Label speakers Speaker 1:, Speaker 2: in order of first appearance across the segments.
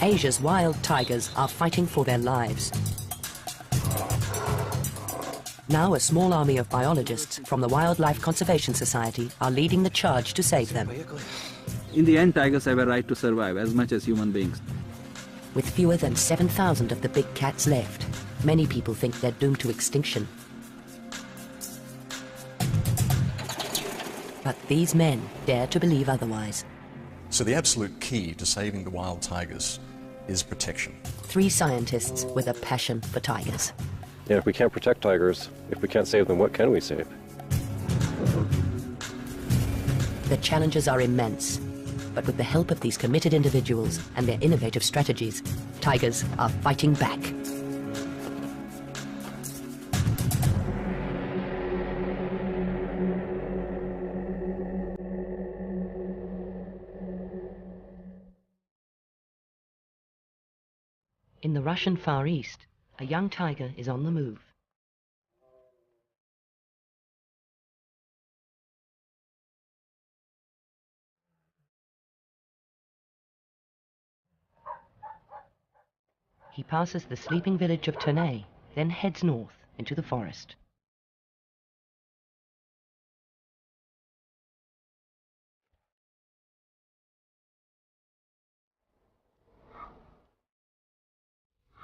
Speaker 1: Asia's wild tigers are fighting for their lives. Now a small army of biologists from the Wildlife Conservation Society are leading the charge to save them.
Speaker 2: In the end, tigers have a right to survive as much as human beings.
Speaker 1: With fewer than 7,000 of the big cats left, many people think they're doomed to extinction. But these men dare to believe otherwise.
Speaker 3: So the absolute key to saving the wild tigers is protection. 3
Speaker 1: scientists with a passion for tigers.
Speaker 4: Yeah, if we can't protect tigers, if we can't save them, what can we save?
Speaker 1: The challenges are immense, but with the help of these committed individuals and their innovative strategies, tigers are fighting back. In the Russian Far East, a young tiger is on the move. He passes the sleeping village of Ternay, then heads north into the forest.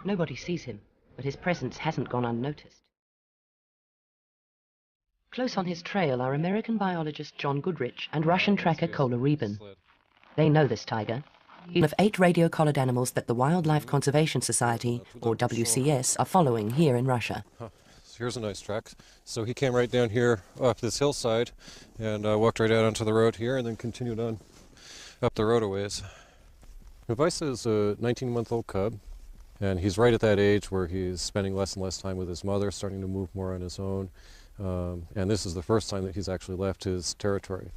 Speaker 1: Nobody sees him, but his presence hasn't gone unnoticed. Close on his trail are American biologist John Goodrich and Russian tracker Kola Rebin. They know this tiger. He's one of 8 radio-collared animals that the Wildlife Conservation Society, or WCS, are following here in Russia.
Speaker 4: So here's a nice track. So he came right down here up this hillside and walked right out onto the road here and then continued on up the road a ways. Weiss is a 19-month-old cub, and he's right at that age where he's spending less and less time with his mother, starting to move more on his own. And this is the first time that he's actually left his territory.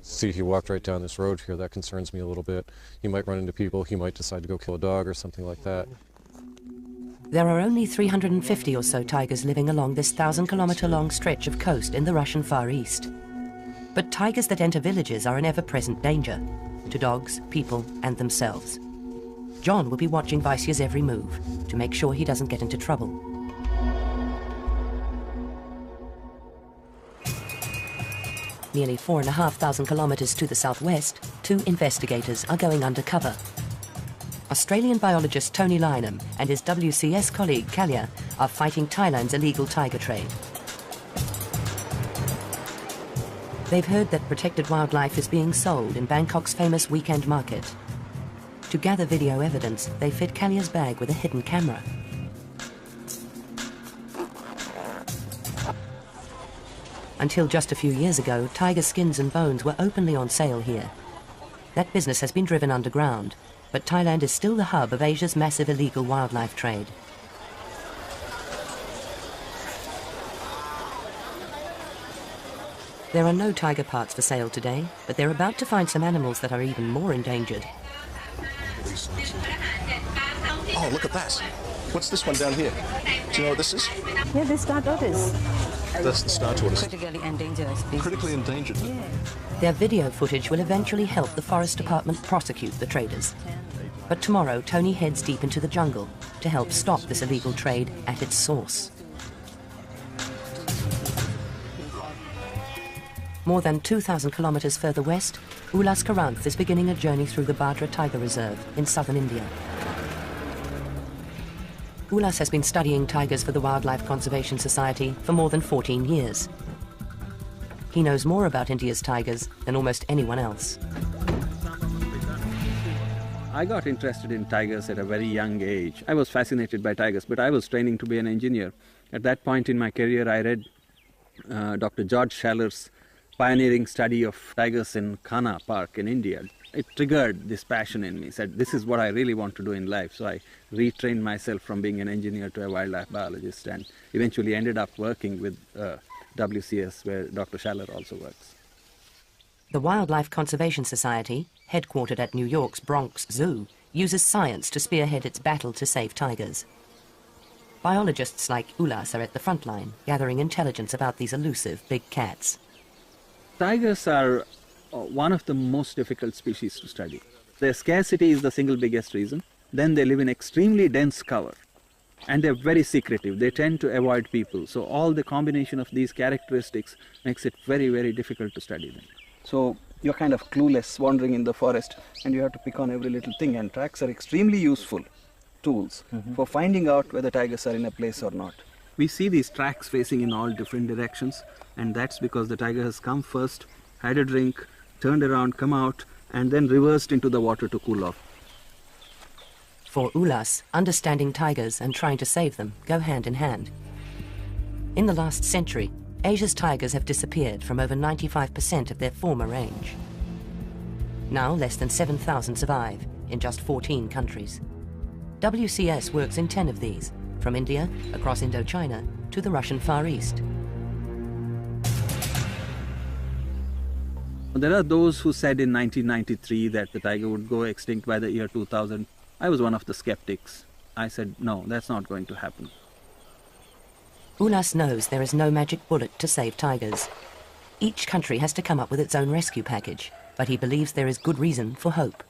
Speaker 4: See, he walked right down this road here. That concerns me a little bit. He might run into people. He might decide to go kill a dog or something like that.
Speaker 1: There are only 350 or so tigers living along this 1,000-kilometer-long stretch of coast in the Russian Far East. But tigers that enter villages are an ever-present danger to dogs, people, and themselves. John will be watching Weiss's every move to make sure he doesn't get into trouble. Nearly 4,500 kilometers to the southwest, 2 investigators are going undercover. Australian biologist Tony Lynham and his WCS colleague Kalia are fighting Thailand's illegal tiger trade. They've heard that protected wildlife is being sold in Bangkok's famous weekend market. To gather video evidence, they fit Kalia's bag with a hidden camera. Until just a few years ago, tiger skins and bones were openly on sale here. That business has been driven underground, but Thailand is still the hub of Asia's massive illegal wildlife trade. There are no tiger parts for sale today, but they're about to find some animals that are even more endangered.
Speaker 3: Oh, look at that. What's this one down here? Do you know what this is?
Speaker 5: Yeah, the star tortoise.
Speaker 3: That's the star tortoise.
Speaker 5: Critically endangered species.
Speaker 3: Critically endangered?
Speaker 5: Yeah.
Speaker 1: Their video footage will eventually help the Forest Department prosecute the traders. But tomorrow, Tony heads deep into the jungle to help stop this illegal trade at its source. More than 2,000 kilometers further west, Ulas Karanth is beginning a journey through the Bhadra Tiger Reserve in southern India. Ulas has been studying tigers for the Wildlife Conservation Society for more than 14 years. He knows more about India's tigers than almost anyone else.
Speaker 2: I got interested in tigers at a very young age. I was fascinated by tigers, but I was training to be an engineer. At that point in my career, I read Dr. George Shaller's pioneering study of tigers in Kanha Park in India. It triggered this passion in me, said this is what I really want to do in life. So I retrained myself from being an engineer to a wildlife biologist and eventually ended up working with WCS, where Dr. Shaller also works.
Speaker 1: The Wildlife Conservation Society, headquartered at New York's Bronx Zoo, uses science to spearhead its battle to save tigers. Biologists like Ulas are at the front line, gathering intelligence about these elusive big cats.
Speaker 2: Tigers are one of the most difficult species to study. Their scarcity is the single biggest reason. Then they live in extremely dense cover. And they're very secretive. They tend to avoid people. So all the combination of these characteristics makes it very, very difficult to study them. So you're kind of clueless wandering in the forest, and you have to pick on every little thing. And tracks are extremely useful tools for finding out whether tigers are in a place or not. We see these tracks facing in all different directions, and that's because the tiger has come first, had a drink, turned around, come out, and then reversed into the water to cool off.
Speaker 1: For Ulas, understanding tigers and trying to save them go hand in hand. In the last century, Asia's tigers have disappeared from over 95% of their former range. Now less than 7,000 survive in just 14 countries. WCS works in 10 of these, from India, across Indochina, to the Russian Far East.
Speaker 2: There are those who said in 1993 that the tiger would go extinct by the year 2000. I was one of the skeptics. I said, no, that's not going to happen.
Speaker 1: Ulas knows there is no magic bullet to save tigers. Each country has to come up with its own rescue package, but he believes there is good reason for hope.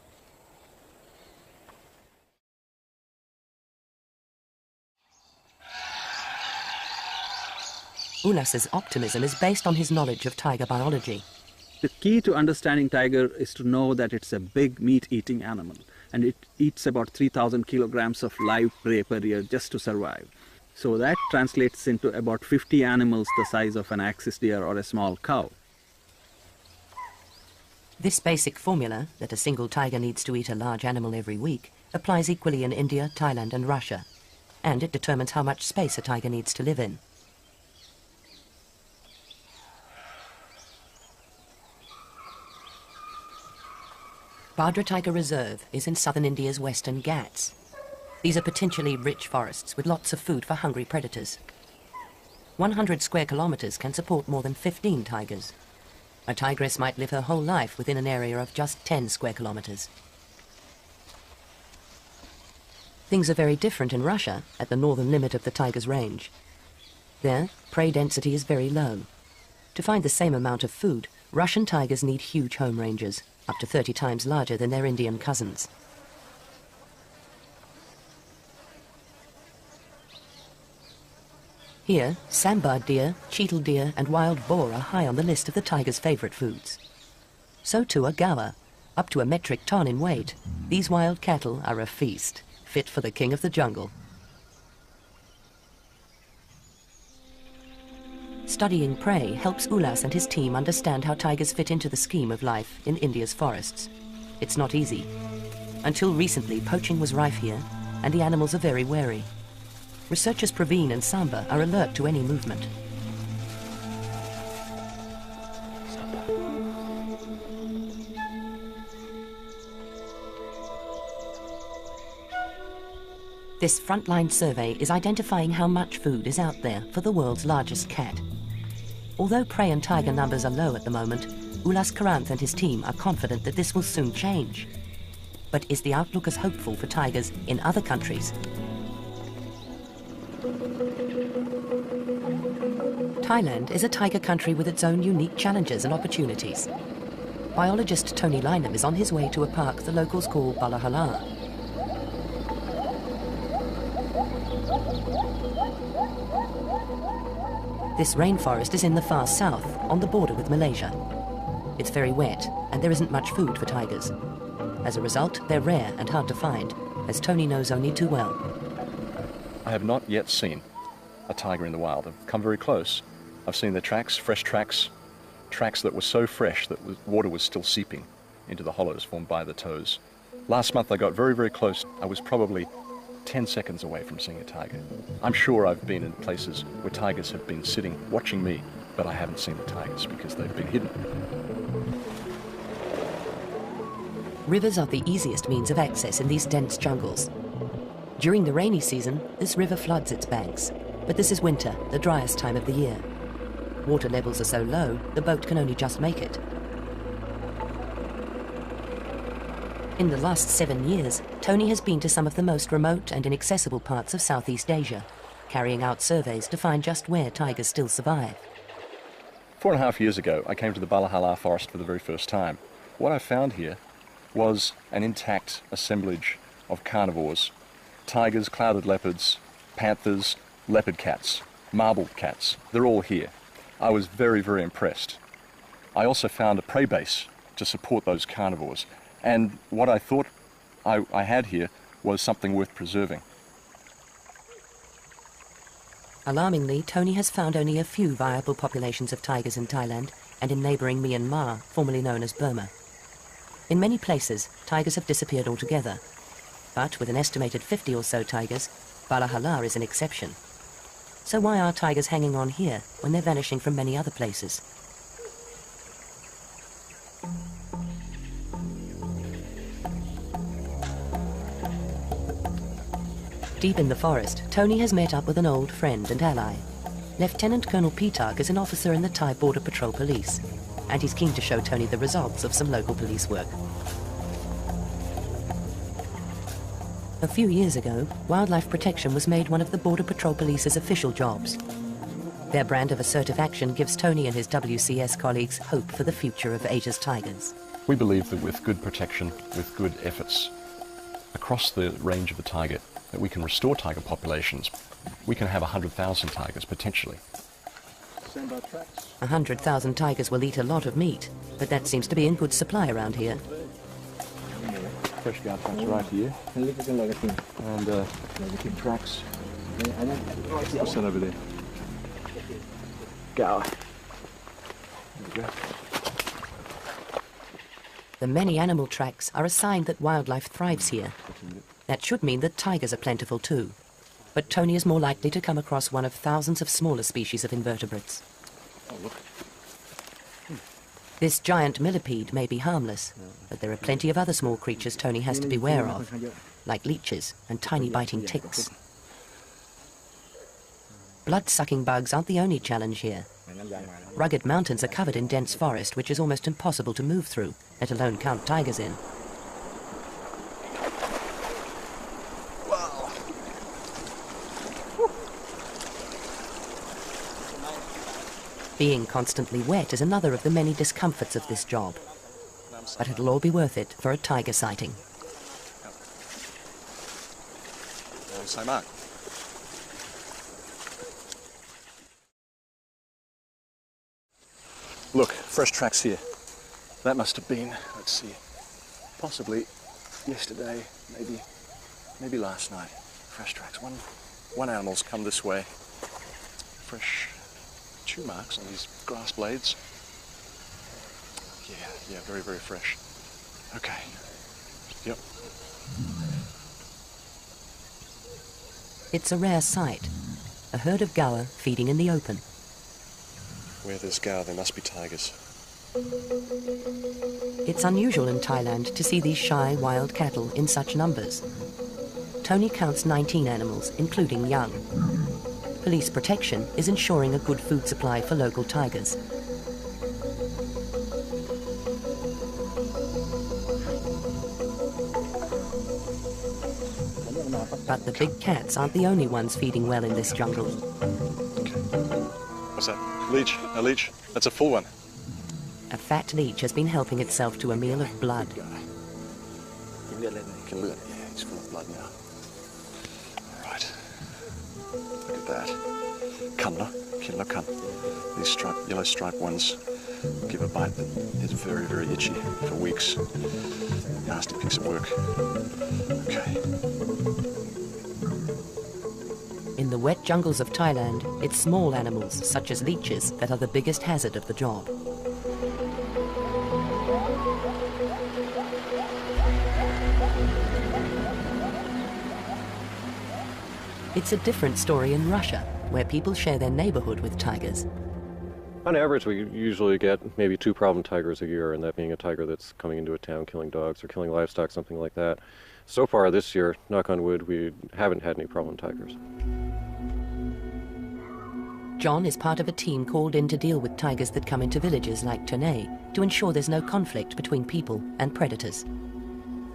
Speaker 1: Ulas's optimism is based on his knowledge of tiger biology.
Speaker 2: The key to understanding tiger is to know that it's a big meat-eating animal, and it eats about 3,000 kilograms of live prey per year just to survive. So that translates into about 50 animals the size of an axis deer or a small cow.
Speaker 1: This basic formula, that a single tiger needs to eat a large animal every week, applies equally in India, Thailand and Russia. And it determines how much space a tiger needs to live in. Bhadra Tiger Reserve is in southern India's western Ghats. These are potentially rich forests with lots of food for hungry predators. 100 square kilometers can support more than 15 tigers. A tigress might live her whole life within an area of just 10 square kilometers. Things are very different in Russia, at the northern limit of the tiger's range. There, prey density is very low. To find the same amount of food, Russian tigers need huge home ranges, up to 30 times larger than their Indian cousins. Here, sambar deer, cheetal deer and wild boar are high on the list of the tiger's favorite foods. So too are gawa, up to a metric ton in weight. These wild cattle are a feast, fit for the king of the jungle. Studying prey helps Ulas and his team understand how tigers fit into the scheme of life in India's forests. It's not easy. Until recently, poaching was rife here, and the animals are very wary. Researchers Praveen and Samba are alert to any movement. This frontline survey is identifying how much food is out there for the world's largest cat. Although prey and tiger numbers are low at the moment, Ulas Karanth and his team are confident that this will soon change. But is the outlook as hopeful for tigers in other countries? Thailand is a tiger country with its own unique challenges and opportunities. Biologist Tony Lynham is on his way to a park the locals call Balahala. This rainforest is in the far south, on the border with Malaysia. It's very wet, and there isn't much food for tigers. As a result, they're rare and hard to find, as Tony knows only too well.
Speaker 3: I have not yet seen a tiger in the wild. I've come very close. I've seen the tracks, fresh tracks that were so fresh that the water was still seeping into the hollows formed by the toes. Last month I got very, very close. I was probably 10 seconds away from seeing a tiger. I'm sure I've been in places where tigers have been sitting watching me, but I haven't seen the tigers because they've been hidden.
Speaker 1: Rivers are the easiest means of access in these dense jungles. During the rainy season, this river floods its banks, but this is winter, the driest time of the year. Water levels are so low, the boat can only just make it. In the last 7 years, Tony has been to some of the most remote and inaccessible parts of Southeast Asia, carrying out surveys to find just where tigers still survive.
Speaker 3: 4.5 years ago, I came to the Balahala forest for the very first time. What I found here was an intact assemblage of carnivores. Tigers, clouded leopards, panthers, leopard cats, marbled cats, they're all here. I was very, very impressed. I also found a prey base to support those carnivores, and what I thought I had here was something worth preserving.
Speaker 1: Alarmingly, Tony has found only a few viable populations of tigers in Thailand and in neighbouring Myanmar, formerly known as Burma. In many places, tigers have disappeared altogether, but with an estimated 50 or so tigers, Valhalla is an exception. So why are tigers hanging on here when they're vanishing from many other places? Deep in the forest, Tony has met up with an old friend and ally. Lieutenant Colonel Pitak is an officer in the Thai Border Patrol Police, and he's keen to show Tony the results of some local police work. A few years ago, wildlife protection was made one of the Border Patrol Police's official jobs. Their brand of assertive action gives Tony and his WCS colleagues hope for the future of Asia's tigers.
Speaker 3: We believe that with good protection, with good efforts across the range of the tiger, that we can restore tiger populations. We can have 100,000 tigers potentially.
Speaker 1: 100,000 tigers will eat a lot of meat, but that seems to be in good supply around here.
Speaker 3: Fresh guard tracks right here, and tracks. What's that over there? Gower. There we go.
Speaker 1: The many animal tracks are a sign that wildlife thrives here. That should mean that tigers are plentiful too. But Tony is more likely to come across one of thousands of smaller species of invertebrates.
Speaker 3: Oh, look.
Speaker 1: This giant millipede may be harmless, but there are plenty of other small creatures Tony has to beware of, like leeches and tiny biting ticks. Blood-sucking bugs aren't the only challenge here. Rugged mountains are covered in dense forest, which is almost impossible to move through, let alone count tigers in. Being constantly wet is another of the many discomforts of this job. But it'll all be worth it for a tiger sighting.
Speaker 3: Look, fresh tracks here. That must have been, let's see, possibly yesterday, maybe last night. Fresh tracks. One animal's come this way. Fresh chew marks on these grass blades. Yeah, very, very fresh. Okay. Yep.
Speaker 1: It's a rare sight, a herd of gaur feeding in the open.
Speaker 3: Where there's gaur, there must be tigers.
Speaker 1: It's unusual in Thailand to see these shy, wild cattle in such numbers. Tony counts 19 animals, including young. Police protection is ensuring a good food supply for local tigers. But the big cats aren't the only ones feeding well in this jungle.
Speaker 3: Okay. What's that? Leech? A leech? That's a full one.
Speaker 1: A fat leech has been helping itself to a meal of blood.
Speaker 3: Yeah, he's full of blood now. All right. Look at that. Kanna, kinla kan. These yellow striped ones give a bite that is very, very itchy for weeks. Nasty piece of work. Okay.
Speaker 1: In the wet jungles of Thailand, it's small animals, such as leeches, that are the biggest hazard of the job. It's a different story in Russia, where people share their neighborhood with tigers.
Speaker 4: On average, we usually get maybe 2 problem tigers a year, and that being a tiger that's coming into a town killing dogs or killing livestock, something like that. So far this year, knock on wood, we haven't had any problem tigers.
Speaker 1: John is part of a team called in to deal with tigers that come into villages like Turnay to ensure there's no conflict between people and predators.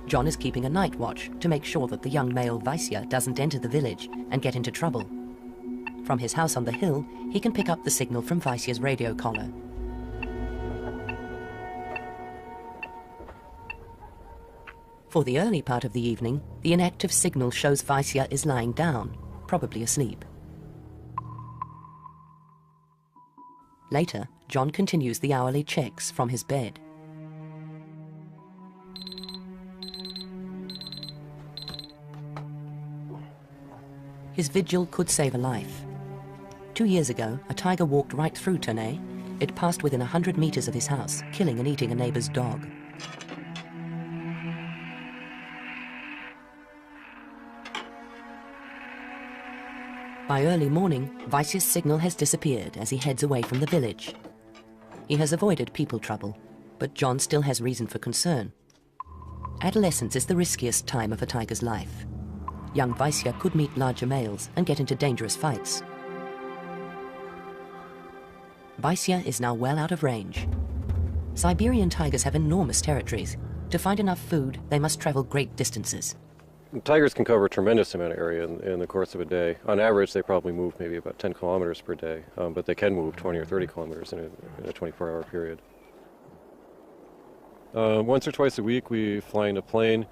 Speaker 1: John is keeping a night watch to make sure that the young male Vaisya doesn't enter the village and get into trouble. From his house on the hill, he can pick up the signal from Vaisya's radio collar. For the early part of the evening, the inactive signal shows Vaisya is lying down, probably asleep. Later, John continues the hourly checks from his bed. His vigil could save a life. 2 years ago, a tiger walked right through Ternay. It passed within 100 meters of his house, killing and eating a neighbor's dog. By early morning, Vaisya's signal has disappeared as he heads away from the village. He has avoided people trouble, but John still has reason for concern. Adolescence is the riskiest time of a tiger's life. Young Vaisya could meet larger males and get into dangerous fights. Vaisya is now well out of range. Siberian tigers have enormous territories. To find enough food, they must travel great distances.
Speaker 4: Tigers can cover a tremendous amount of area in the course of a day. On average, they probably move maybe about 10 kilometers per day, but they can move 20 or 30 kilometers in a 24-hour period. Once or twice a week, we fly in a plane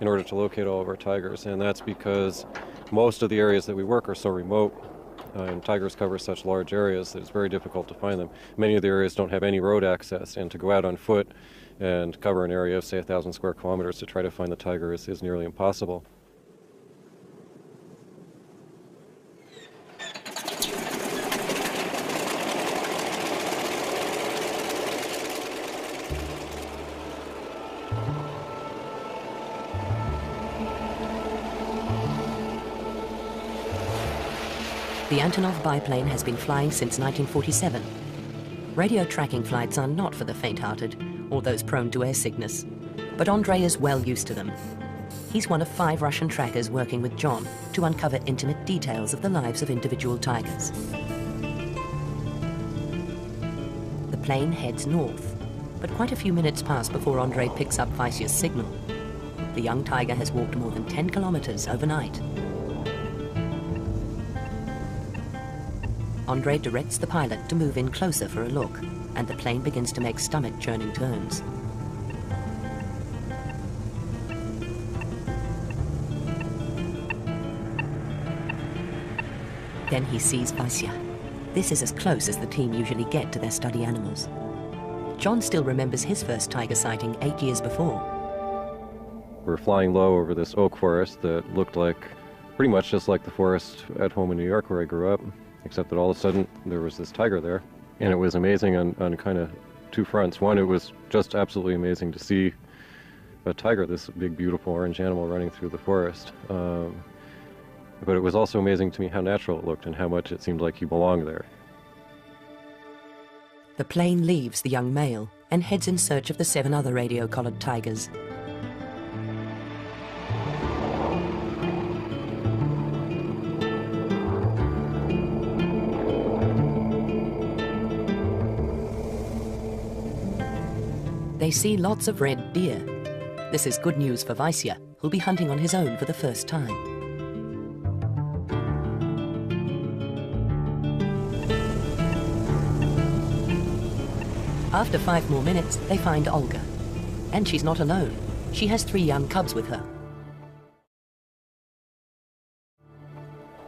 Speaker 4: in order to locate all of our tigers, and that's because most of the areas that we work are so remote, and tigers cover such large areas that it's very difficult to find them. Many of the areas don't have any road access, and to go out on foot and cover an area of, say, 1,000 square kilometers to try to find the tiger is nearly impossible.
Speaker 1: The Antonov biplane has been flying since 1947. Radio tracking flights are not for the faint-hearted or those prone to air sickness, but Andrei is well used to them. He's one of 5 Russian trackers working with John to uncover intimate details of the lives of individual tigers. The plane heads north, but quite a few minutes pass before Andrei picks up Vaisya's signal. The young tiger has walked more than 10 kilometers overnight. Andrei directs the pilot to move in closer for a look, and the plane begins to make stomach-churning turns. Then he sees Vaisya. This is as close as the team usually get to their study animals. John still remembers his first tiger sighting 8 years before.
Speaker 4: We're flying low over this oak forest that looked like pretty much just like the forest at home in New York where I grew up, except that all of a sudden there was this tiger there. And it was amazing on kind of 2 fronts. One, it was just absolutely amazing to see a tiger, this big, beautiful orange animal running through the forest. But it was also amazing to me how natural it looked and how much it seemed like he belonged there.
Speaker 1: The plane leaves the young male and heads in search of the 7 other radio-collared tigers. They see lots of red deer. This is good news for Vaisya, who'll be hunting on his own for the first time. After 5 more minutes, they find Olga. And she's not alone. She has 3 young cubs with her.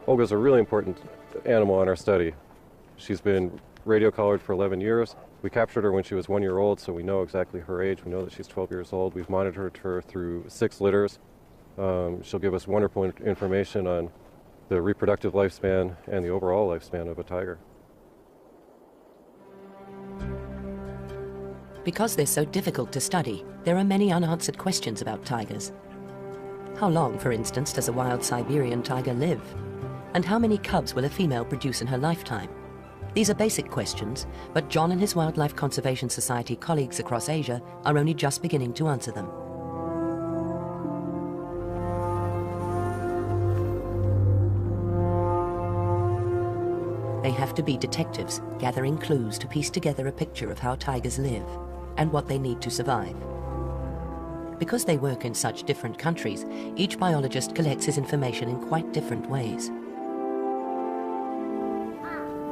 Speaker 4: Olga's a really important animal in our study. She's been radio-collared for 11 years. We captured her when she was 1 year old, so we know exactly her age. We know that she's 12 years old. We've monitored her through 6 litters. She'll give us wonderful information on the reproductive lifespan and the overall lifespan of a tiger.
Speaker 1: Because they're so difficult to study, there are many unanswered questions about tigers. How long, for instance, does a wild Siberian tiger live? And how many cubs will a female produce in her lifetime? These are basic questions, but John and his Wildlife Conservation Society colleagues across Asia are only just beginning to answer them. They have to be detectives, gathering clues to piece together a picture of how tigers live and what they need to survive. Because they work in such different countries, each biologist collects his information in quite different ways.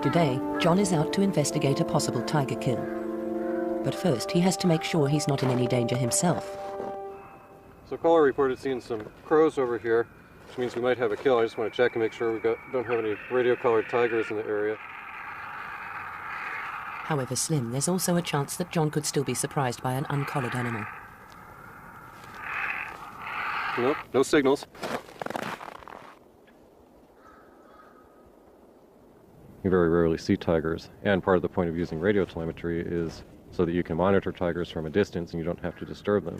Speaker 1: Today, John is out to investigate a possible tiger kill. But first, he has to make sure he's not in any danger himself.
Speaker 4: So caller reported seeing some crows over here, which means we might have a kill. I just want to check and make sure we don't have any radio-collared tigers in the area.
Speaker 1: However slim, there's also a chance that John could still be surprised by an uncollared animal.
Speaker 4: Nope, no signals. You very rarely see tigers, and part of the point of using radio telemetry is so that you can monitor tigers from a distance and you don't have to disturb them.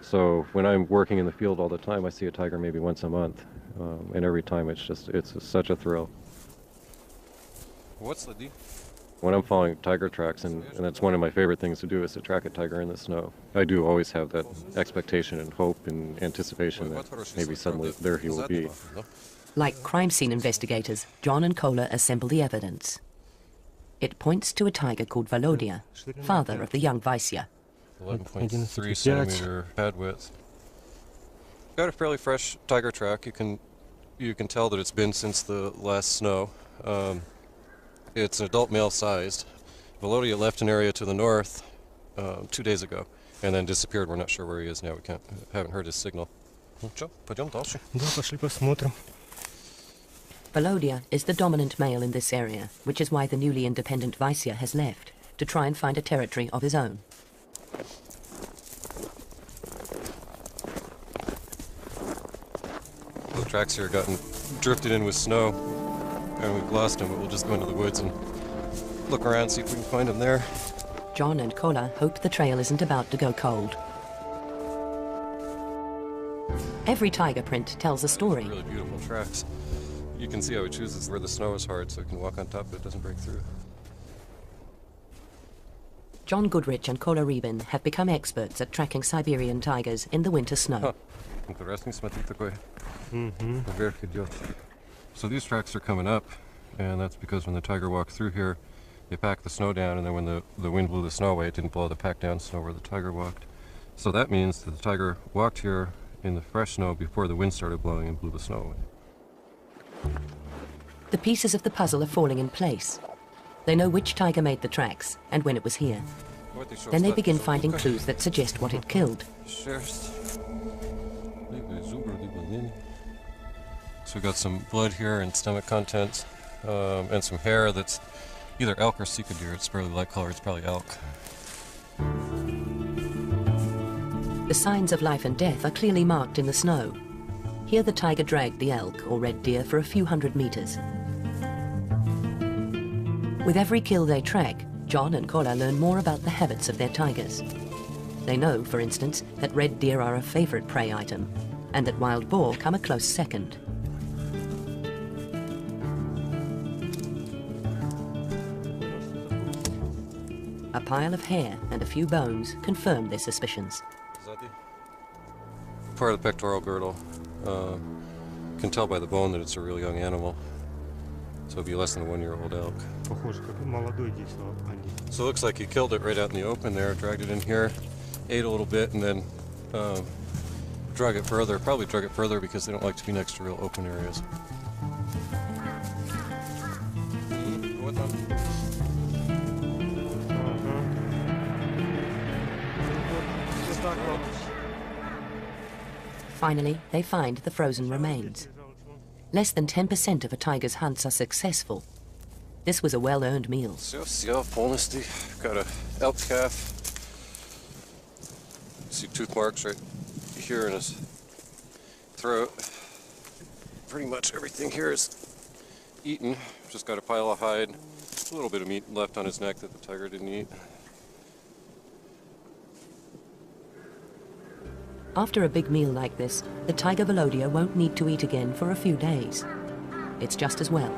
Speaker 4: So when I'm working in the field all the time, I see a tiger maybe once a month, and every time it's such a thrill. What's the deal?
Speaker 3: when I'm following tiger tracks, and that's one of my favorite things to do, is to track a tiger in the snow. I do always have that expectation and hope and anticipation that maybe suddenly there he will be.
Speaker 1: Like crime scene investigators, John and Kohler assemble the evidence. It points to a tiger called Volodya, father of the young Vaisya.
Speaker 4: 11.3 centimeter head width. Got a fairly fresh tiger track. You can tell that it's been since the last snow. It's adult male sized. Volodya left an area to the north 2 days ago and then disappeared. We're not sure where he is now. Haven't heard his signal.
Speaker 1: Volodya is the dominant male in this area, which is why the newly independent Vaisya has left, to try and find a territory of his own.
Speaker 4: The tracks here gotten drifted in with snow, and we've lost him, but we'll just go into the woods and look around, see if we can find him there.
Speaker 1: John and Kohler hope the trail isn't about to go cold. Every tiger print tells a story.
Speaker 4: Really beautiful tracks. You can see how he chooses where the snow is hard so he can walk on top of it, doesn't break through.
Speaker 1: John Goodrich and Kohler Reben have become experts at tracking Siberian tigers in the winter snow.
Speaker 4: So these tracks are coming up, and that's because when the tiger walked through here, they packed the snow down, and then when the wind blew the snow away, it didn't blow the packed down snow where the tiger walked. So that means that the tiger walked here in the fresh snow before the wind started blowing and blew the snow away.
Speaker 1: The pieces of the puzzle are falling in place. They know which tiger made the tracks and when it was here. Then they begin finding clues that suggest what it killed.
Speaker 4: So we've got some blood here and stomach contents, and some hair that's either elk or sika deer. It's fairly light color, it's probably elk.
Speaker 1: The signs of life and death are clearly marked in the snow. Here the tiger dragged the elk, or red deer, for a few hundred meters. With every kill they track, John and Kohler learn more about the habits of their tigers. They know, for instance, that red deer are a favorite prey item, and that wild boar come a close second. A pile of hair and a few bones confirm their suspicions.
Speaker 4: Part of the pectoral girdle. Can tell by the bone that it's a real young animal. So it'd be less than a 1-year-old elk. So it looks like he killed it right out in the open there, dragged it in here, ate a little bit, and then drug it further. Probably drug it further because they don't like to be next to real open areas.
Speaker 1: Finally, they find the frozen remains. Less than 10% of a tiger's hunts are successful. This was a well-earned meal.
Speaker 4: Got a elk calf. See tooth marks right here in his throat. Pretty much everything here is eaten. Just got a pile of hide, a little bit of meat left on his neck that the tiger didn't eat.
Speaker 1: After a big meal like this, the tiger Volodya won't need to eat again for a few days. It's just as well.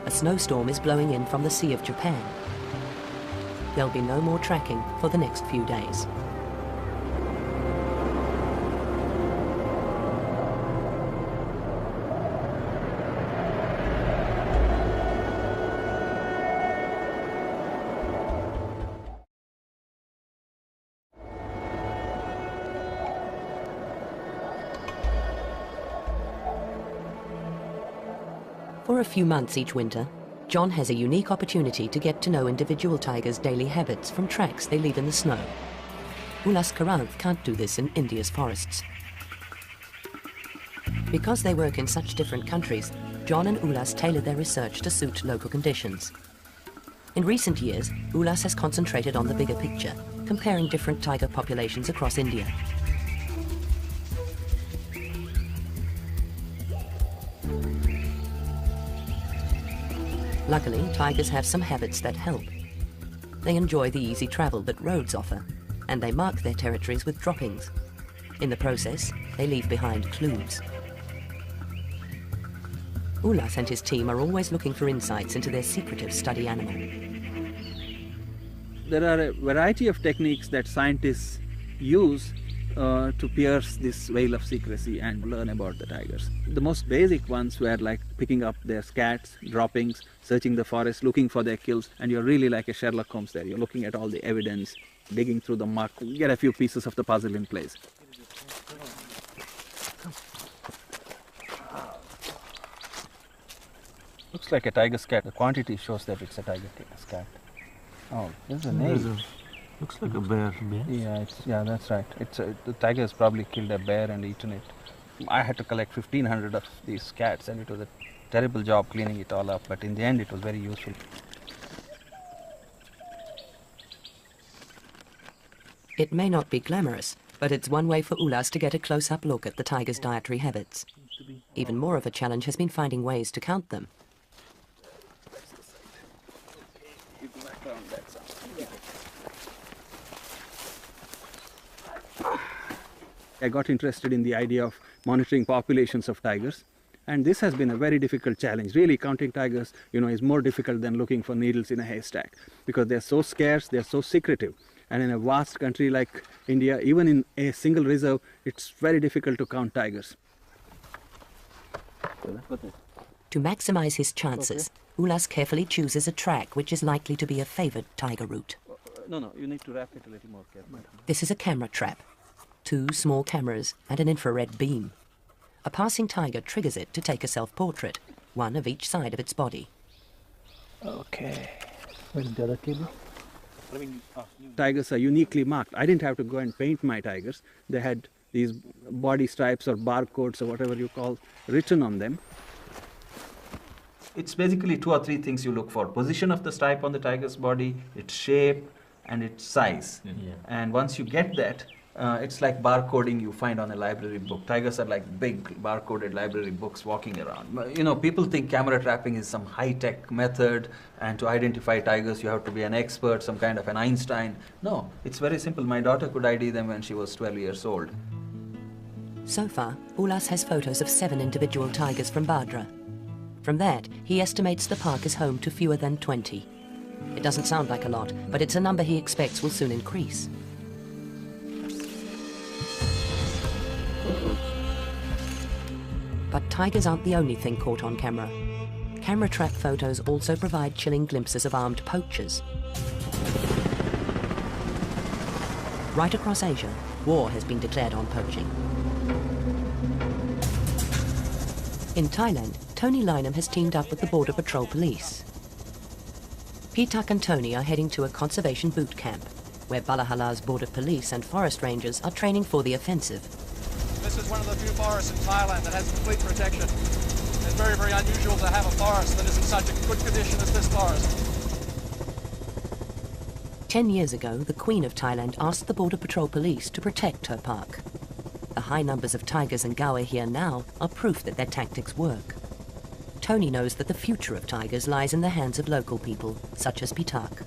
Speaker 1: A snowstorm is blowing in from the Sea of Japan. There'll be no more tracking for the next few days. For a few months each winter, John has a unique opportunity to get to know individual tigers' daily habits from tracks they leave in the snow. Ulas Karanth can't do this in India's forests. Because they work in such different countries, John and Ulas tailor their research to suit local conditions. In recent years, Ulas has concentrated on the bigger picture, comparing different tiger populations across India. Luckily, tigers have some habits that help. They enjoy the easy travel that roads offer, and they mark their territories with droppings. In the process, they leave behind clues. Ulas and his team are always looking for insights into their secretive study animal.
Speaker 2: There are a variety of techniques that scientists use to pierce this veil of secrecy and learn about the tigers. The most basic ones were like picking up their scats, droppings, searching the forest, looking for their kills, and you're really like a Sherlock Holmes there. You're looking at all the evidence, digging through the muck, get a few pieces of the puzzle in place. Looks like a tiger scat. The quantity shows that it's a tiger scat. Oh, there's a nail.
Speaker 6: Looks like a bear.
Speaker 2: Yeah, that's right. The tiger has probably killed a bear and eaten it. I had to collect 1,500 of these cats, and it was a terrible job cleaning it all up, but in the end it was very useful.
Speaker 1: It may not be glamorous, but it's one way for Ulas to get a close-up look at the tiger's dietary habits. Even more of a challenge has been finding ways to count them.
Speaker 2: I got interested in the idea of monitoring populations of tigers, and this has been a very difficult challenge. Really, counting tigers, is more difficult than looking for needles in a haystack, because they're so scarce, they're so secretive, and in a vast country like India, even in a single reserve, it's very difficult to count tigers.
Speaker 1: To maximize his chances, Ulas carefully chooses a track which is likely to be a favored tiger route.
Speaker 2: No, you need to wrap it a little more carefully.
Speaker 1: This is a camera trap. 2 small cameras and an infrared beam. A passing tiger triggers it to take a self-portrait, one of each side of its body.
Speaker 6: Okay. Where's the other cable?
Speaker 2: Tigers are uniquely marked. I didn't have to go and paint my tigers. They had these body stripes or barcodes or whatever you call written on them. It's basically 2 or 3 things you look for. Position of the stripe on the tiger's body, its shape, and its size.
Speaker 6: Yeah.
Speaker 2: And once you get that, it's like barcoding you find on a library book. Tigers are like big barcoded library books walking around. People think camera trapping is some high-tech method, and to identify tigers you have to be an expert, some kind of an Einstein. No, it's very simple. My daughter could ID them when she was 12 years old.
Speaker 1: So far, Ulas has photos of 7 individual tigers from Bhadra. From that, he estimates the park is home to fewer than 20. It doesn't sound like a lot, but it's a number he expects will soon increase. But tigers aren't the only thing caught on camera. Camera trap photos also provide chilling glimpses of armed poachers. Right across Asia, war has been declared on poaching. In Thailand, Tony Lynham has teamed up with the Border Patrol Police. Pitak and Tony are heading to a conservation boot camp, where Balahala's Border Police and forest rangers are training for the offensive.
Speaker 7: This is one of the few forests in Thailand that has complete protection. It's very, very unusual to have a forest that is in such a good condition as this forest.
Speaker 1: 10 years ago, the Queen of Thailand asked the Border Patrol Police to protect her park. The high numbers of tigers and gaur here now are proof that their tactics work. Tony knows that the future of tigers lies in the hands of local people, such as Pitak.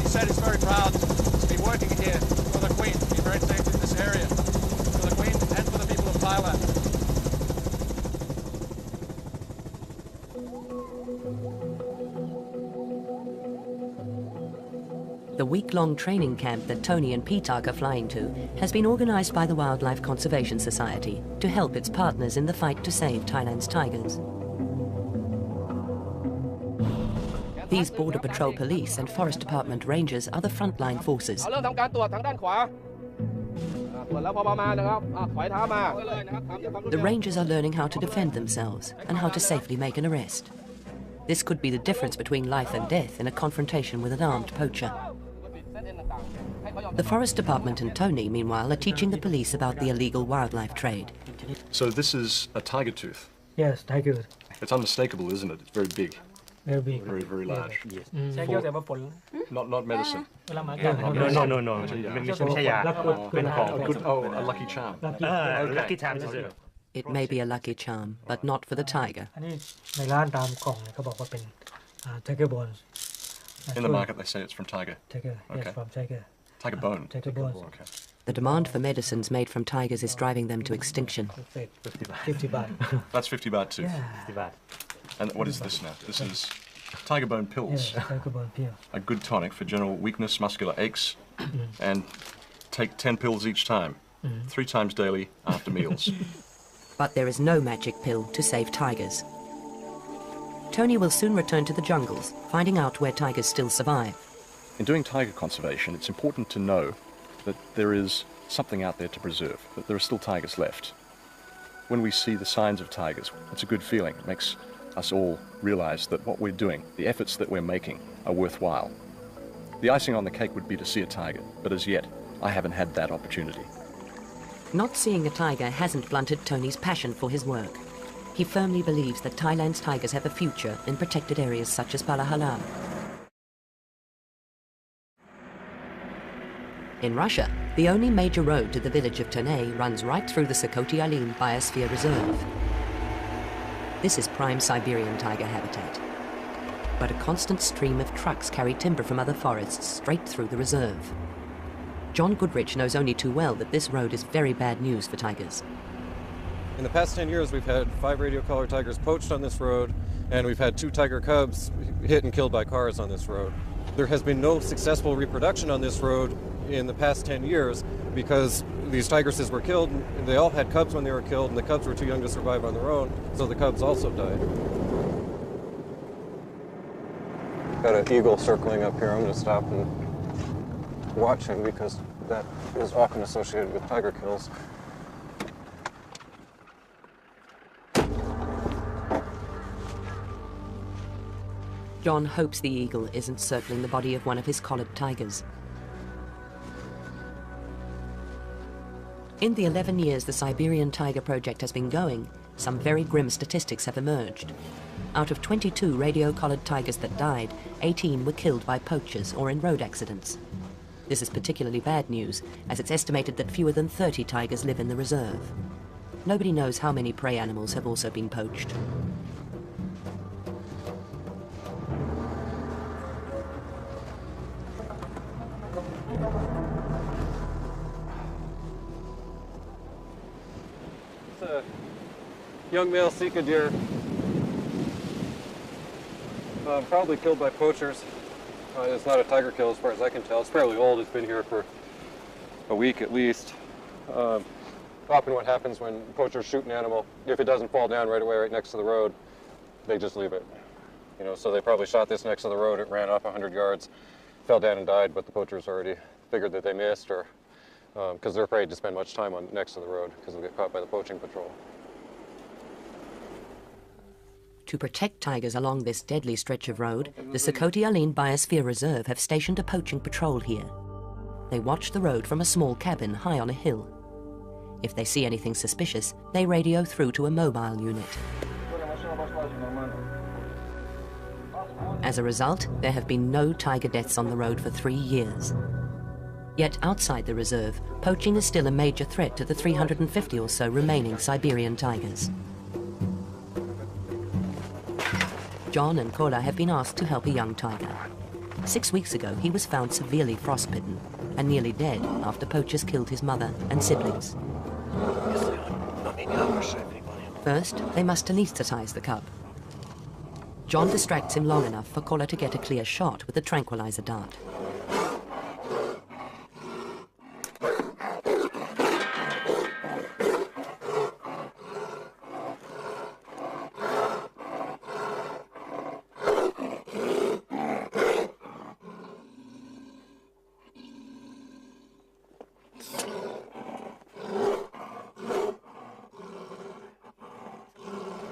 Speaker 7: He said he's very proud to be working here for the Queen, to be very safe in this area, for the Queen and for the people of Thailand.
Speaker 1: The week-long training camp that Tony and Pitak are flying to has been organised by the Wildlife Conservation Society to help its partners in the fight to save Thailand's tigers. These Border Patrol Police and Forest Department rangers are the frontline forces. The rangers are learning how to defend themselves and how to safely make an arrest. This could be the difference between life and death in a confrontation with an armed poacher. The Forest Department and Tony, meanwhile, are teaching the police about the illegal wildlife trade.
Speaker 3: So this is a tiger tooth.
Speaker 6: Yes, tiger.
Speaker 3: It's unmistakable, isn't it? It's very big,
Speaker 6: Very big.
Speaker 3: very, very large.
Speaker 6: ใช้เกี่ยวแต่ว่าผล
Speaker 3: Not medicine.
Speaker 6: เวลามาการ
Speaker 8: no ไม่ใช่ยาเป็นของ
Speaker 3: A lucky charm.
Speaker 8: lucky charm เฉย
Speaker 1: It may be a lucky charm, but not for the tiger.
Speaker 6: อันนี้ในร้านตามกล่องเนี่ยเขาบอกว่าเป็น tiger bones.
Speaker 3: In the market they say it's from tiger.
Speaker 6: Tiger, yes,
Speaker 3: Okay.
Speaker 6: from tiger.
Speaker 3: Tiger bone.
Speaker 6: Tiger bones.
Speaker 3: Okay.
Speaker 1: The demand for medicines made from tigers is driving them to extinction.
Speaker 6: 50 บาท
Speaker 3: That's 50 baht tooth.
Speaker 8: ๆบาท
Speaker 3: And what is this now? This is tiger bone pills.
Speaker 6: Yes, tiger bone pill.
Speaker 3: A good tonic for general weakness, muscular aches. And take 10 pills each time. 3 times daily after meals.
Speaker 1: But there is no magic pill to save tigers. Tony will soon return to the jungles, finding out where tigers still survive.
Speaker 3: In doing tiger conservation, it's important to know that there is something out there to preserve, that there are still tigers left. When we see the signs of tigers, it's a good feeling. It makes us all realize that what we're doing, the efforts that we're making, are worthwhile. The icing on the cake would be to see a tiger, but as yet, I haven't had that opportunity.
Speaker 1: Not seeing a tiger hasn't blunted Tony's passion for his work. He firmly believes that Thailand's tigers have a future in protected areas such as Palahalam. In Russia, the only major road to the village of Ternay runs right through the Sakoti Alin Biosphere Reserve. This is prime Siberian tiger habitat. But a constant stream of trucks carry timber from other forests straight through the reserve. John Goodrich knows only too well that this road is very bad news for tigers.
Speaker 4: In the past 10 years, we've had 5 radio-collared tigers poached on this road, and we've had 2 tiger cubs hit and killed by cars on this road. There has been no successful reproduction on this road in the past 10 years because these tigresses were killed, and they all had cubs when they were killed, and the cubs were too young to survive on their own, so the cubs also died. Got an eagle circling up here. I'm going to stop and watch him because that is often associated with tiger kills.
Speaker 1: John hopes the eagle isn't circling the body of one of his collared tigers. In the 11 years the Siberian Tiger Project has been going, some very grim statistics have emerged. Out of 22 radio-collared tigers that died, 18 were killed by poachers or in road accidents. This is particularly bad news, as it's estimated that fewer than 30 tigers live in the reserve. Nobody knows how many prey animals have also been poached.
Speaker 4: Young male Sika deer, probably killed by poachers. It's not a tiger kill as far as I can tell. It's fairly old. It's been here for a week at least. Often what happens when poachers shoot an animal, if it doesn't fall down right away right next to the road, they just leave it. You know, so they probably shot this next to the road. It ran off 100 yards, fell down and died, but the poachers already figured that they missed, or because they're afraid to spend much time next to the road because they'll get caught by the poaching patrol.
Speaker 1: To protect tigers along this deadly stretch of road, the Sakoti Alin Biosphere Reserve have stationed a poaching patrol here. They watch the road from a small cabin high on a hill. If they see anything suspicious, they radio through to a mobile unit. As a result, there have been no tiger deaths on the road for 3 years. Yet outside the reserve, poaching is still a major threat to the 350 or so remaining Siberian tigers. John and Kola have been asked to help a young tiger. 6 weeks ago, he was found severely frostbitten and nearly dead after poachers killed his mother and siblings. First, they must anesthetize the cub. John distracts him long enough for Kola to get a clear shot with a tranquilizer dart.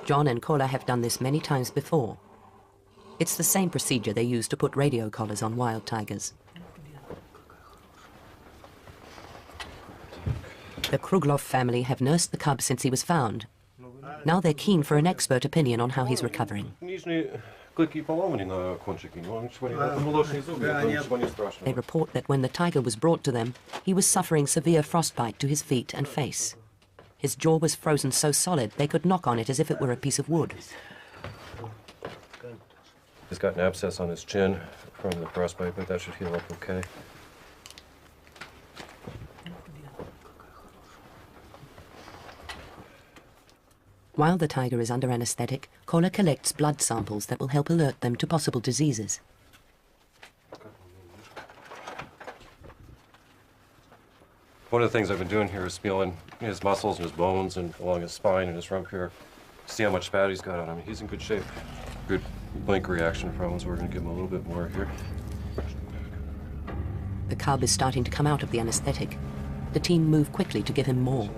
Speaker 1: John and Kola have done this many times before. It's the same procedure they use to put radio collars on wild tigers. The Kruglov family have nursed the cub since he was found. Now they're keen for an expert opinion on how he's recovering. They report that when the tiger was brought to them, he was suffering severe frostbite to his feet and face. His jaw was frozen so solid they could knock on it as if it were a piece of wood.
Speaker 4: He's got an abscess on his chin from the frostbite, but that should heal up okay.
Speaker 1: While the tiger is under anesthetic, Kola collects blood samples that will help alert them to possible diseases.
Speaker 4: One of the things I've been doing here is feeling his muscles and his bones and along his spine and his rump here, see how much fat he's got on him. He's in good shape. Good blink reaction from him, so we're going to give him a little bit more here.
Speaker 1: The cub is starting to come out of the anesthetic. The team move quickly to give him more.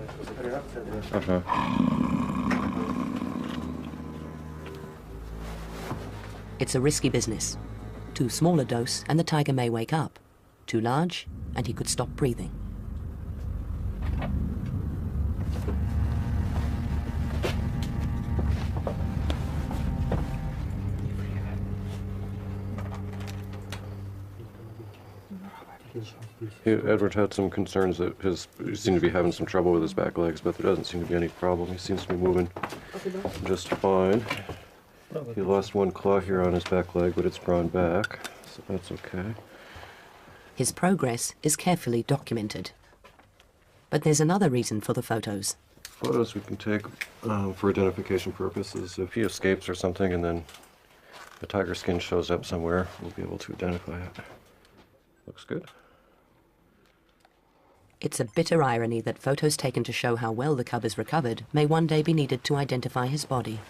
Speaker 1: It's a risky business. Too small a dose and the tiger may wake up. Too large and he could stop breathing.
Speaker 4: Edward had some concerns that he seemed to be having some trouble with his back legs, but there doesn't seem to be any problem. He seems to be moving just fine. He lost one claw here on his back leg, but it's grown back, so that's okay.
Speaker 1: His progress is carefully documented. But there's another reason for the photos.
Speaker 4: Photos we can take for identification purposes. If he escapes or something and then the tiger skin shows up somewhere, we'll be able to identify it. Looks good.
Speaker 1: It's a bitter irony that photos taken to show how well the cub is recovered may one day be needed to identify his body.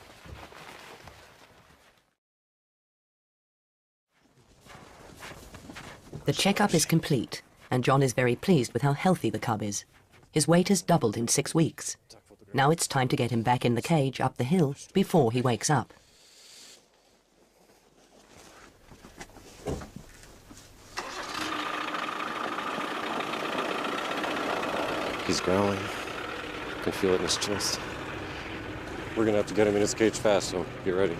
Speaker 1: The checkup is complete, and John is very pleased with how healthy the cub is. His weight has doubled in 6 weeks. Now it's time to get him back in the cage up the hill before he wakes up.
Speaker 4: He's growling. I can feel it in his chest. We're gonna have to get him in his cage fast, so get ready.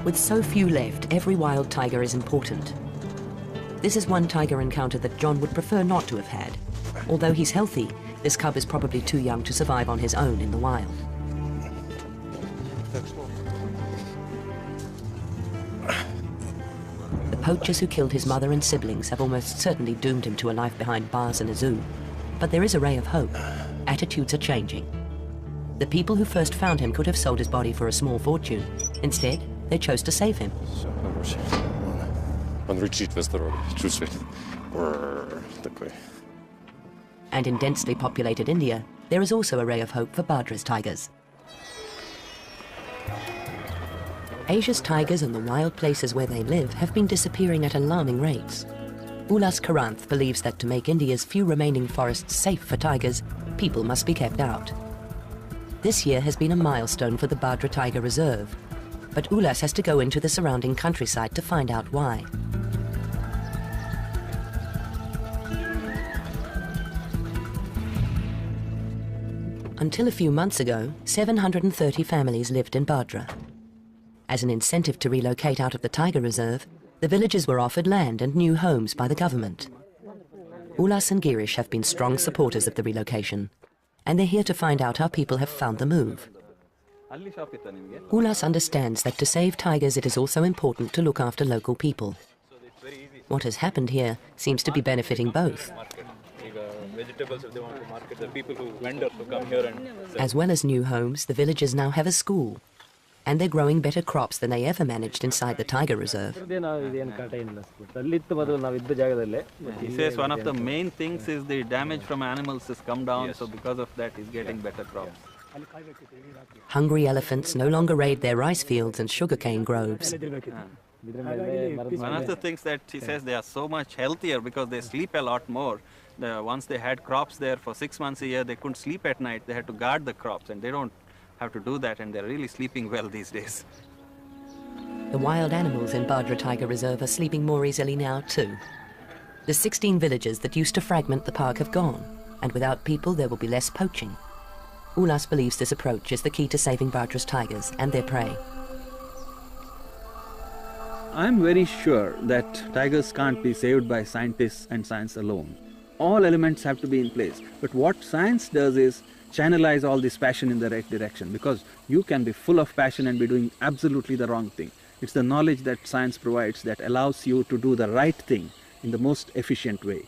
Speaker 1: With so few left, every wild tiger is important. This is one tiger encounter that John would prefer not to have had. Although he's healthy, this cub is probably too young to survive on his own in the wild. The poachers who killed his mother and siblings have almost certainly doomed him to a life behind bars in a zoo. But there is a ray of hope. Attitudes are changing. The people who first found him could have sold his body for a small fortune. Instead, they chose to save him. And in densely populated India, there is also a ray of hope for Badra's tigers. Asia's tigers and the wild places where they live have been disappearing at alarming rates. Ulas Karanth believes that to make India's few remaining forests safe for tigers, people must be kept out. This year has been a milestone for the Badra Tiger Reserve, but Ulas has to go into the surrounding countryside to find out why. Until a few months ago, 730 families lived in Badra. As an incentive to relocate out of the tiger reserve, the villagers were offered land and new homes by the government. Ulas and Girish have been strong supporters of the relocation, and they're here to find out how people have found the move. Ulas understands that to save tigers it is also important to look after local people. What has happened here seems to be benefiting both. As well as new homes, the villagers now have a school, and they're growing better crops than they ever managed inside the tiger reserve.
Speaker 2: He says one of the main things is the damage from animals has come down, so because of that he's getting better crops.
Speaker 1: Hungry elephants no longer raid their rice fields and sugarcane groves.
Speaker 2: One of the things that he says, they are so much healthier because they sleep a lot more. Once they had crops there for 6 months a year, they couldn't sleep at night. They had to guard the crops, and they don't have to do that, and they're really sleeping well these days.
Speaker 1: The wild animals in Badra Tiger Reserve are sleeping more easily now too. The 16 villages that used to fragment the park have gone, and without people there will be less poaching. Ulas believes this approach is the key to saving Badra's tigers and their prey.
Speaker 2: I'm very sure that tigers can't be saved by scientists and science alone. All elements have to be in place. But what science does is channelize all this passion in the right direction, because you can be full of passion and be doing absolutely the wrong thing. It's the knowledge that science provides that allows you to do the right thing in the most efficient way.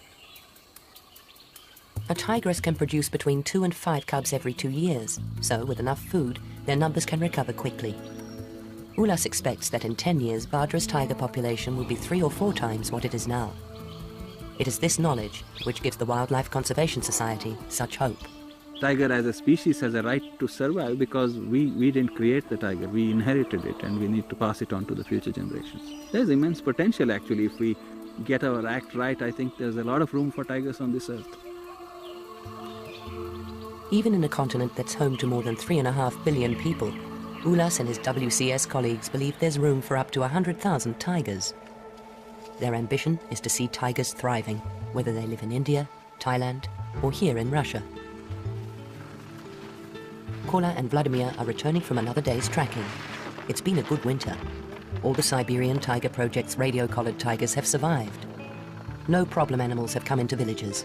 Speaker 1: A tigress can produce between 2 and 5 cubs every 2 years, so with enough food, their numbers can recover quickly. Ulas expects that in 10 years, Badra's tiger population will be 3 or 4 times what it is now. It is this knowledge which gives the Wildlife Conservation Society such hope.
Speaker 2: Tiger as a species has a right to survive because we didn't create the tiger, we inherited it, and we need to pass it on to the future generations. There's immense potential actually. If we get our act right, I think there's a lot of room for tigers on this earth.
Speaker 1: Even in a continent that's home to more than 3.5 billion people, Ulas and his WCS colleagues believe there's room for up to 100,000 tigers. Their ambition is to see tigers thriving, whether they live in India, Thailand, or here in Russia. Kola and Vladimir are returning from another day's tracking. It's been a good winter. All the Siberian Tiger Project's radio-collared tigers have survived. No problem animals have come into villages.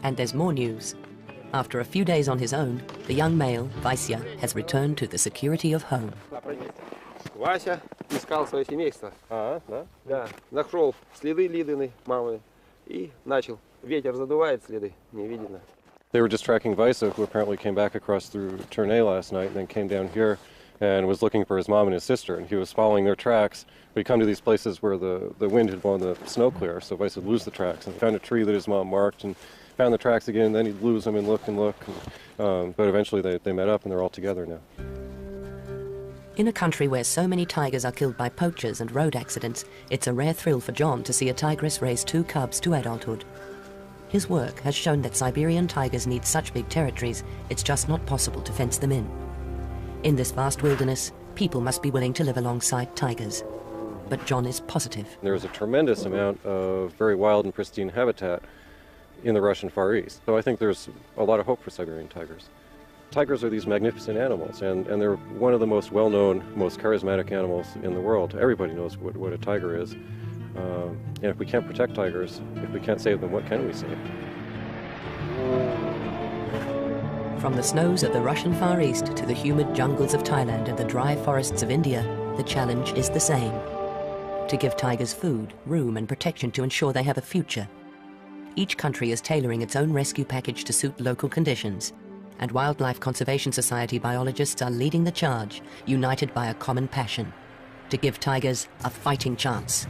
Speaker 1: And there's more news. After a few days on his own, the young male, Vaisya, has returned to the security of home.
Speaker 9: Вася искал свое семейство. Да, нашел следы Лидиной мамы и начал. Ветер задувает следы, не видно.
Speaker 4: They were just tracking Vaisa, who apparently came back across through Tournai last night and then came down here and was looking for his mom and his sister, and he was following their tracks. But he come to these places where the wind had blown the snow clear, so Vaisa would lose the tracks, and found a tree that his mom marked and found the tracks again, and then he'd lose them and look. But eventually they met up and they're all together now.
Speaker 1: In a country where so many tigers are killed by poachers and road accidents, it's a rare thrill for John to see a tigress raise 2 cubs to adulthood. His work has shown that Siberian tigers need such big territories, it's just not possible to fence them in. In this vast wilderness, people must be willing to live alongside tigers. But John is positive.
Speaker 4: There's a tremendous amount of very wild and pristine habitat in the Russian Far East. So I think there's a lot of hope for Siberian tigers. Tigers are these magnificent animals, and they're one of the most well-known, most charismatic animals in the world. Everybody knows what a tiger is. And if we can't protect tigers, if we can't save them, what can we save?
Speaker 1: From the snows of the Russian Far East to the humid jungles of Thailand and the dry forests of India, the challenge is the same. To give tigers food, room and protection to ensure they have a future. Each country is tailoring its own rescue package to suit local conditions, and Wildlife Conservation Society biologists are leading the charge, united by a common passion: to give tigers a fighting chance.